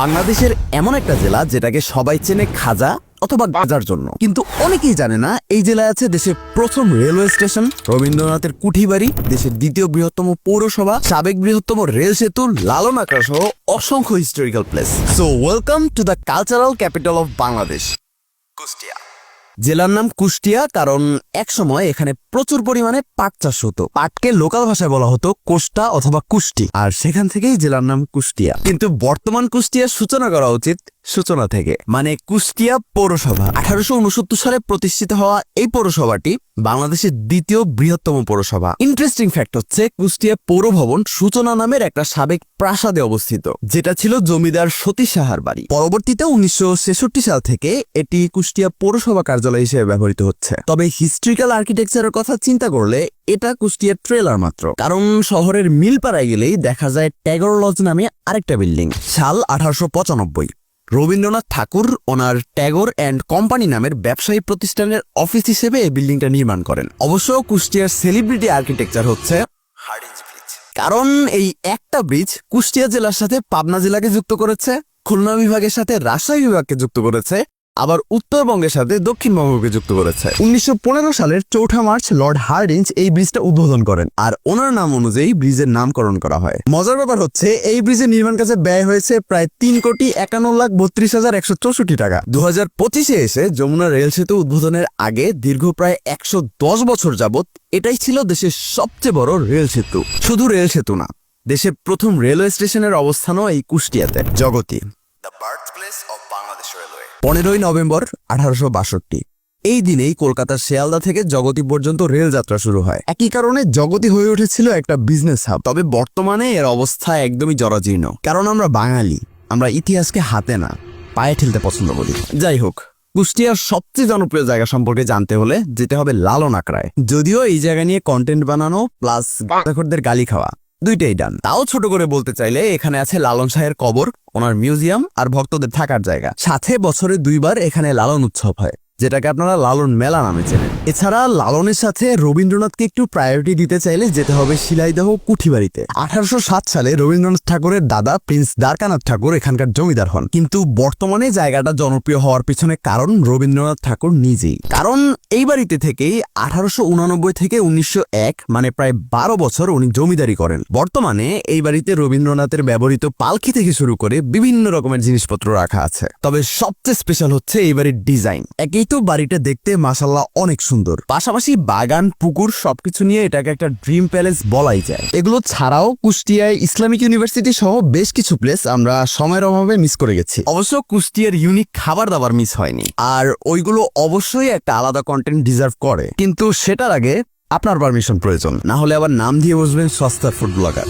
বাংলাদেশের এমন একটা জেলা যেটাকে সবাই চেনে খাজা অথবা গাজার জন্য, কিন্তু অনেকেই জানে না এই জেলায় আছে দেশের প্রথম রেলওয়ে স্টেশন, রবীন্দ্রনাথের কুঠিবাড়ি, দেশের দ্বিতীয় বৃহত্তম পৌরসভা, সাবেক বৃহত্তম রেল সেতু, লালন আখড়া সহ অসংখ্য historical place. So welcome to the cultural capital of Bangladesh, Kushtia. জেলার নাম কুষ্টিয়া কারণ একসময় এখানে প্রচুর পরিমাণে পাট চাষ হতো। পাটকে লোকাল ভাষায় বলা হতো কোষ্টা অথবা কুষ্টি, আর সেখান থেকেই জেলার নাম কুষ্টিয়া। কিন্তু বর্তমান কুষ্টিয়ার সূচনা করা উচিত সূচনা থেকে, মানে কুষ্টিয়া পৌরসভা। 1869 সালে প্রতিষ্ঠিত হওয়া এই পৌরসভাটি বাংলাদেশের দ্বিতীয় বৃহত্তম পৌরসভা। ইন্টারেস্টিং ফ্যাক্ট হচ্ছে কুষ্টিয়া পৌর ভবন সূচনা নামের একটা সাবেক প্রাসাদে অবস্থিত, যেটা ছিল জমিদার সতী সাহার বাড়ি। পরবর্তীতে 1966 সাল থেকে এটি কুষ্টিয়া পৌরসভা কার্যালয় হিসেবে ব্যবহৃত হচ্ছে। তবে হিস্ট্রিক্যাল আর্কিটেকচারের কথা চিন্তা করলে এটা কুষ্টিয়ার ট্রেলার মাত্র, কারণ শহরের মিলপাড়ায় গেলেই দেখা যায় ট্যাগর লজ নামে আরেকটা বিল্ডিং। সাল 1895, রবীন্দ্রনাথ ঠাকুর ওনার ট্যাগর অ্যান্ড কোম্পানি নামের ব্যবসায়ী প্রতিষ্ঠানের অফিস হিসেবে এই বিল্ডিংটা নির্মাণ করেন। অবশ্য কুষ্টিয়ার সেলিব্রিটি আর্কিটেকচার হচ্ছে হার্ডিঞ্জ ব্রিজ, কারণ এই একটা ব্রিজ কুষ্টিয়া জেলার সাথে পাবনা জেলাকে যুক্ত করেছে, খুলনা বিভাগের সাথে রাজশাহী বিভাগকে যুক্ত করেছে, আবার উত্তরবঙ্গের সাথে দক্ষিণবঙ্গকে যুক্ত করেছে। 1915 সালের 4 মার্চ লর্ড হার্ডিঞ্জ এই ব্রিজটা উদ্বোধন করেন, আর ওনার নাম অনুযায়ী ব্রিজের নামকরণ করা হয়। মজার ব্যাপার হচ্ছে এই ব্রিজের নির্মাণ কাজে ব্যয় হয়েছে প্রায় 3,51,32,164 টাকা। 2025-এ এসে যমুনা রেল সেতু উদ্বোধনের আগে দীর্ঘ প্রায় 110 বছর যাবত এটাই ছিল দেশের সবচেয়ে বড় রেল সেতু। শুধু রেল সেতু না, দেশের প্রথম রেলওয়ে স্টেশনের অবস্থানও এই কুষ্টিয়াতে, জগতী। 15ই নভেম্বর 1862 এই দিনেই কলকাতার শিয়ালদা থেকে জগতী পর্যন্ত রেল যাত্রা শুরু হয়। একই কারণে জগতী হয়ে উঠেছিল একটা বিজনেস হাব। তবে বর্তমানে এর অবস্থা একদমই জরাজীর্ণ, কারণ আমরা বাঙালি, আমরা ইতিহাসকে হাতে না পায়ে ঠেলতে পছন্দ করি। যাই হোক, কুষ্টিয়ার সবচেয়ে জনপ্রিয় জায়গা সম্পর্কে জানতে হলে যেতে হবে লালন আখড়ায়। যদিও এই জায়গা নিয়ে কন্টেন্ট বানানো প্লাস গাঁজাখোরদের গালি খাওয়া দুইটাই ডান। তাও ছোট করে বলতে চাইলে এখানে আছে লালন শাহের কবর, ওনার মিউজিয়াম আর ভক্তদের থাকার জায়গা। সাথে বছরে 2 বার এখানে লালন উৎসব হয়, যেটাকে আপনারা লালন মেলা নামে চেনেন। এছাড়া লালনের সাথে রবীন্দ্রনাথকে একটু প্রায়োরিটি দিতে চাইলে যেতে হবে শিলাইদহ কুঠিবাড়িতে। 1807 সালে রবীন্দ্রনাথ ঠাকুরের দাদা প্রিন্স দ্বারকানাথ ঠাকুর এখানকার জমিদার হন। কিন্তু বর্তমানে জায়গাটা জনপ্রিয় হওয়ার পিছনে কারণ রবীন্দ্রনাথ ঠাকুর নিজেই। কারণ এই বাড়িতে থেকেই 1889 থেকে 1901 মানে প্রায় 12 বছর উনি জমিদারি করেন। বর্তমানে এই বাড়িতে রবীন্দ্রনাথের ব্যবহৃত পালকি থেকে শুরু করে বিভিন্ন রকমের জিনিসপত্র রাখা আছে। তবে সবচেয়ে স্পেশাল হচ্ছে এই বাড়ির ডিজাইন। একই তো বাড়িটা দেখতে মাশাআল্লাহ অনেক সুন্দর, পাশাপাশি বাগান পুকুর সবকিছু নিয়ে এটাকে একটা ড্রিম প্যালেস বলাই যায়। এগুলো ছাড়াও কুষ্টিয়ায় ইসলামিক ইউনিভার্সিটি সহ বেশ কিছু প্লেস আমরা সময়ের অভাবে মিস করে গেছি। অবশ্য কুষ্টিয়ার ইউনিক খাবার দাবার মিস হয়নি, আর ওইগুলো অবশ্যই একটা আলাদা কন্টেন্ট ডিজার্ভ করে, কিন্তু সেটার আগে আপনার পারমিশন প্রয়োজন, না হলে আবার নাম দিয়ে বসবেন সস্তার ফুড ব্লগার।